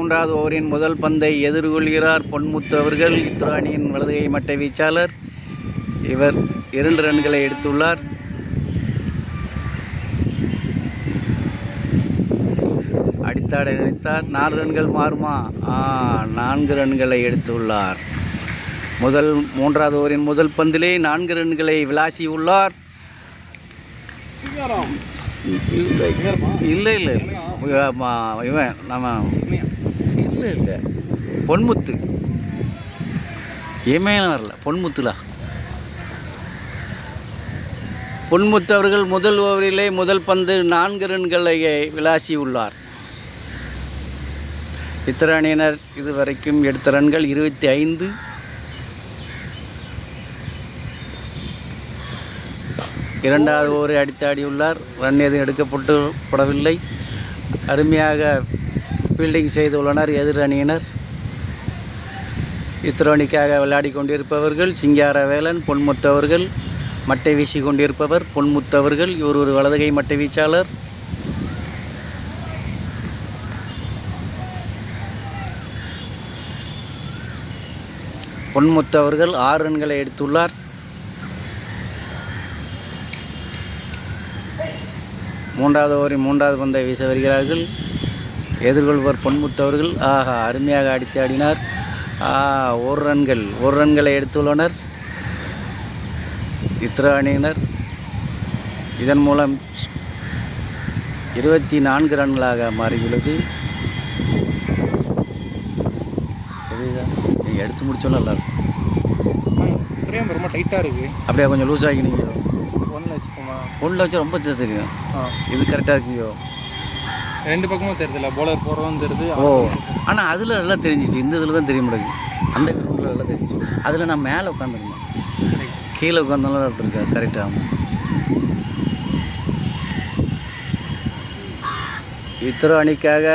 மூன்றாவது ஓவரின் முதல் பந்தை எதிர்கொள்கிறார் பொன்முத்து அவர்கள். இத்திரு அணியின் வலதுகை மட்டை வீச்சாளர். இவர் 2 ரன்களை எடுத்துள்ளார். அடித்தாட நினைத்தார். 4 ரன்கள் மாறுமா? 4 ரன்களை எடுத்துள்ளார். மூன்றாவது ஓவரின் முதல் பந்திலே 4 ரன்களை விளாசியுள்ளார். இல்லை இவன் நம்ம இல்லை பொன்முத்து. இமையெல்லாம் வரல, பொன்முத்துலா. பொன்முத்து அவர்கள் முதல் ஓவரிலே முதல் பந்து 4 ரன்களை விளாசியுள்ளார். இத்திரு அணியினர் இதுவரைக்கும் எடுத்த ரன்கள் 25. இரண்டாவது ஓவரை அடித்தாடியுள்ளார். ரன் எதுவும் எடுக்கப்படவில்லை. அருமையாக ஃபீல்டிங் செய்துள்ளனர் எதிர் அணியினர். இத்திரு அணிக்காக விளையாடி கொண்டிருப்பவர்கள் சிங்காரவேலன், பொன்முத்து அவர்கள். மட்டை வீசி கொண்டிருப்பவர் பொன்முத்து அவர்கள். இவர் ஒரு வலதுகை மட்டை வீச்சாளர். பொன்முத்து அவர்கள் 6 ரன்களை எடுத்துள்ளார். மூன்றாவது ஓவரின் 3வது பந்தை வீச வருகிறார்கள். எதிர்கொள்வர் பொன்முத்து அவர்கள். அருமையாக அடித்து ஆடினார். 1 ரன்களை எடுத்துள்ளனர் இத்திரு அணியினர். இதன் மூலம் 24 ரன்களாக மாறியுள்ளது. நீங்கள் எடுத்து முடிச்சோன்னா நல்லாயிருக்கும். ரொம்ப டைட்டாக இருக்குது. அப்படியே கொஞ்சம் லூஸ் ஆகினீங்க. 1 வச்சுக்கோமா? 1 வச்சு ரொம்ப தெரியும். இது கரெக்டாக இருக்குங்கயோ. 2 பக்கமும் தெரியுதுல்ல, போலர் போகிறதும் தெரியுது. ஆனால் அதில் நல்லா தெரிஞ்சிச்சு. இந்த இதில் தான் தெரிய முடியாது. அந்த கிரௌண்டில் நல்லா தெரிஞ்சிச்சு. அதில் நான் மேலே உட்காந்துருந்தேன், கீழே உட்காந்தாலும் இருக்கேன். கரெக்டாக. இத்திரு அணிக்காக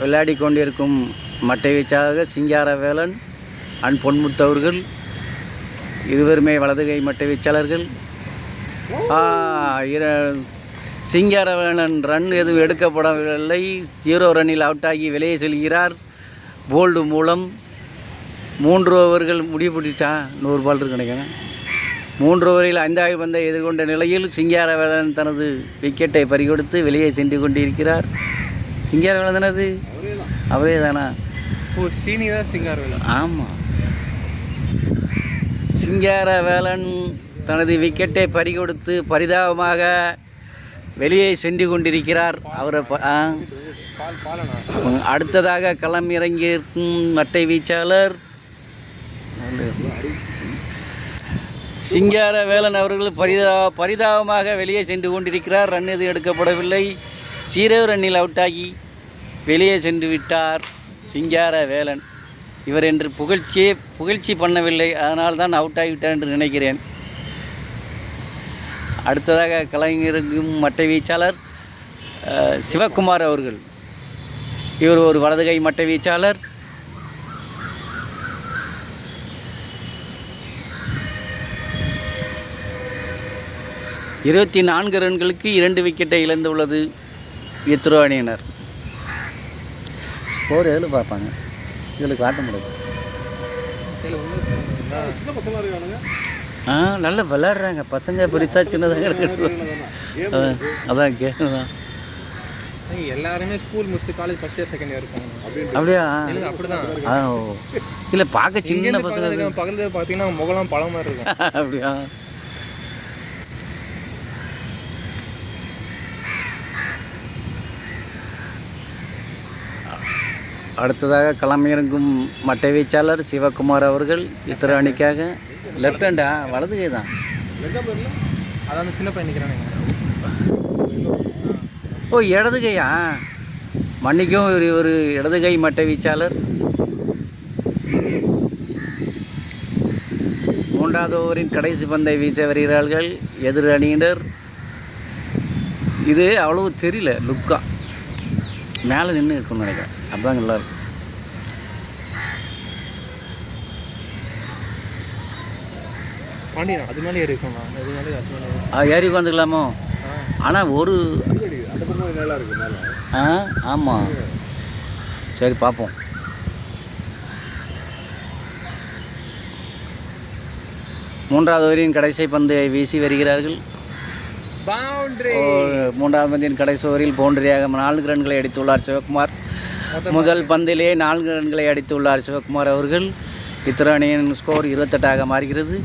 விளையாடி கொண்டிருக்கும் மட்டை வீச்சாக சிங்காரவேலன் அண்ட் பொன்முத்து அவர்கள். இருவருமே வலதுகை மட்டை வீச்சாளர்கள். சிங்காரவேலன் ரன் எதுவும் எடுக்கப்படவில்லை. 0 ரன்னில் அவுட் ஆகி வெளியே செல்கிறார். போல்டு மூலம் 3 ஓவர்கள் முடிவுபடுத்தா. 100 பால் இருக்கு நினைக்கிறேன். 3 ஓவரில் 5வது பந்தை எதிர்கொண்ட நிலையில் சிங்காரவேலன் தனது விக்கெட்டை பறிகொடுத்து வெளியே சென்று கொண்டிருக்கிறார். சிங்காரவேலன் தானே? அவரே தானா? சீனியர் சிங்காரவேலன். ஆமாம், சிங்காரவேலன் தனது விக்கெட்டை பறிகொடுத்து பரிதாபமாக வெளியே சென்று கொண்டிருக்கிறார். அவரை அடுத்ததாக களம் இறங்கியிருக்கும் மட்டை வீச்சாளர் சிங்காரவேலன் அவர்கள் பரிதாபமாக வெளியே சென்று கொண்டிருக்கிறார். ரன் எதுவும் எடுக்கப்படவில்லை. 0 ரன்னில் அவுட் ஆகி வெளியே சென்று விட்டார் சிங்காரவேலன். இவர் என்று புகழ்ச்சி பண்ணவில்லை, அதனால் தான் அவுட் ஆகிவிட்டார் என்று நினைக்கிறேன். அடுத்ததாக கலைஞருக்கும் மட்டை வீச்சாளர் சிவகுமார் அவர்கள். இவர் ஒரு வலதுகை மட்டை வீச்சாளர். இருபத்தி 4 ரன்களுக்கு 2 விக்கெட்டை இழந்துள்ளது இத்திரு அணியினர். ஸ்கோர் எதில் பார்ப்பாங்க? இதில் காட்ட முடியாது. நல்லா விளையாடுறாங்க பசங்க. பெருசா சின்னதாக இருக்கு. அதான் கேட்குதான். எல்லாருமே ஸ்கூல் முடிச்சுட்டு college first year second year இருக்காங்க. அப்படியா? அப்படிதான். இல்லை பார்க்க சின்ன பசங்க. பக்கத்தில் பார்த்தீங்கன்னா முகலாம் பழம் மாதிரி இருக்கும். அப்படியா? அடுத்ததாக களமிறங்கும் மட்டை வீச்சாளர் சிவகுமார் அவர்கள். இத்திரு அணிக்காக. லெஃப்ட் ஹேண்டா? வலது கை தான். அதான் சின்ன பையன் நிற்கிறானே. இடது கையா? மன்னிக்கும், ஒரு இடது கை மட்டை வீச்சாளர். 3வது ஓவரின் கடைசி பந்தை வீச வருகிறார்கள் எதிர் அணியினர். இது அவ்வளவு தெரியல. லுக்கா மேலே நின்று இருக்குன்னு நினைக்கிறேன். அப்படிதான் நல்லாயிருக்கும். அது மேலே ஏறி இருக்கும். ஏறி உட்காந்துக்கலாமோ? ஆனால் ஆமாம், சரி பார்ப்போம். மூன்றாவது ஓவரின் கடைசி பந்தை வீசி வருகிறார்கள். பவுண்டரி. மூன்றாவது பந்தின் கடைசி ஓவரில் பவுண்டரியாக 4 ரன்களை அடித்துள்ளார் சிவகுமார். முதல் பந்திலே 4 ரன்களை அடித்துள்ளார் சிவகுமார் அவர்கள். இத்திர அணியின் ஸ்கோர் 28 மாறுகிறது.